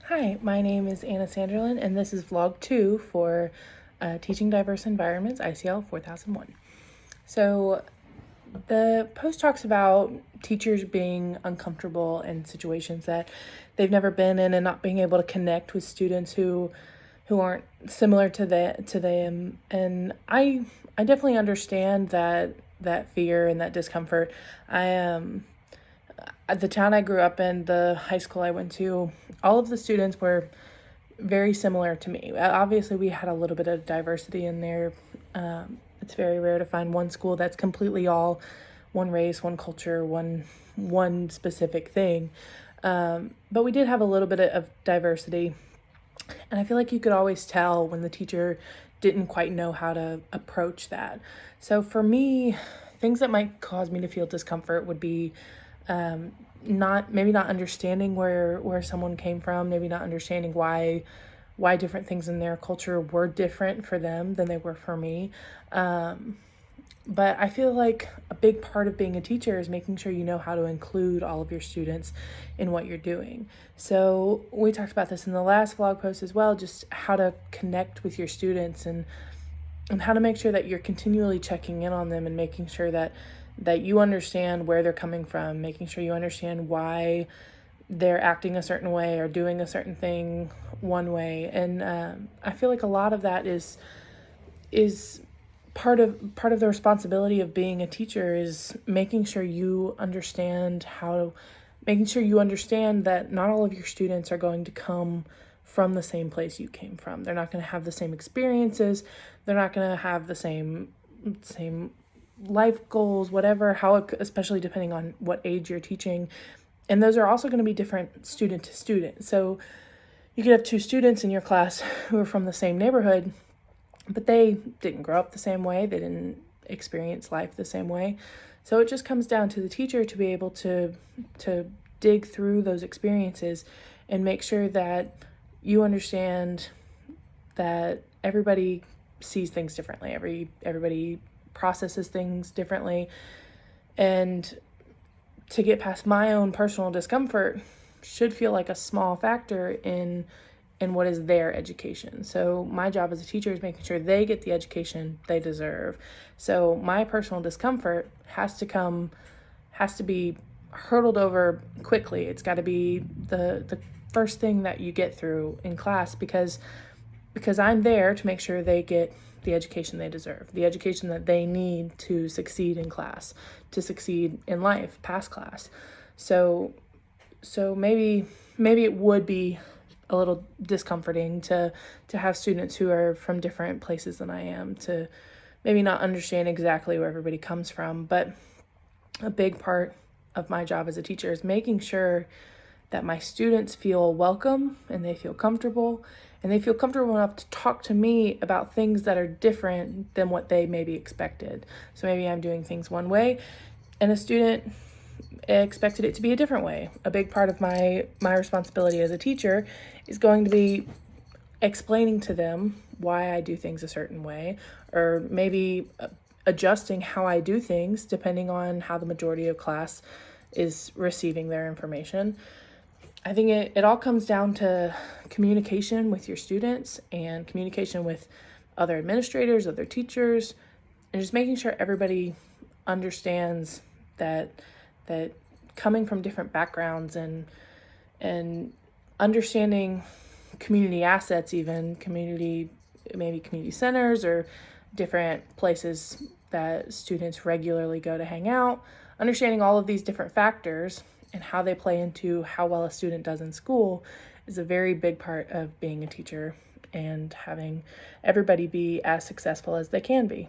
Hi, my name is Anna Sanderlin, and this is vlog 2 for Teaching Diverse Environments, ICL 4001. So the post talks about teachers being uncomfortable in situations that they've never been in and not being able to connect with students who aren't similar to them. And I definitely understand that fear and that discomfort. At the town I grew up in, the high school I went to, all of the students were very similar to me. Obviously, we had a little bit of diversity in there. It's very rare to find one school that's completely all one race, one culture, one specific thing. But we did have a little bit of diversity, and I feel like you could always tell when the teacher didn't quite know how to approach that. So for me, things that might cause me to feel discomfort would be not understanding where someone came from, maybe not understanding why different things in their culture were different for them than they were for me. But I feel like a big part of being a teacher is making sure you know how to include all of your students in what you're doing. So we talked about this in the last vlog post as well, just how to connect with your students and how to make sure that you're continually checking in on them and making sure that you understand where they're coming from, making sure you understand why they're acting a certain way or doing a certain thing one way. And I feel like a lot of that is part of the responsibility of being a teacher is making sure you understand that not all of your students are going to come from the same place you came from. They're not going to have the same experiences. They're not going to have the same life goals, especially depending on what age you're teaching. And those are also going to be different student to student. So you could have two students in your class who are from the same neighborhood, but they didn't grow up the same way. They didn't experience life the same way. So it just comes down to the teacher to be able to dig through those experiences and make sure that you understand that everybody sees things differently. Everybody processes things differently. And to get past my own personal discomfort should feel like a small factor in what is their education. So my job as a teacher is making sure they get the education they deserve. So my personal discomfort has to be hurdled over quickly. It's got to be the first thing that you get through in class because I'm there to make sure they get the education they deserve, the education that they need to succeed in class, to succeed in life past class. So maybe it would be a little discomforting to have students who are from different places than I am, to maybe not understand exactly where everybody comes from. But a big part of my job as a teacher is making sure that my students feel welcome and they feel comfortable, and they feel comfortable enough to talk to me about things that are different than what they maybe expected. So maybe I'm doing things one way and a student expected it to be a different way. A big part of my responsibility as a teacher is going to be explaining to them why I do things a certain way, or maybe adjusting how I do things depending on how the majority of class is receiving their information. I think it all comes down to communication with your students and communication with other administrators, other teachers, and just making sure everybody understands that coming from different backgrounds and understanding community assets, even community centers or different places that students regularly go to hang out, understanding all of these different factors and how they play into how well a student does in school is a very big part of being a teacher and having everybody be as successful as they can be.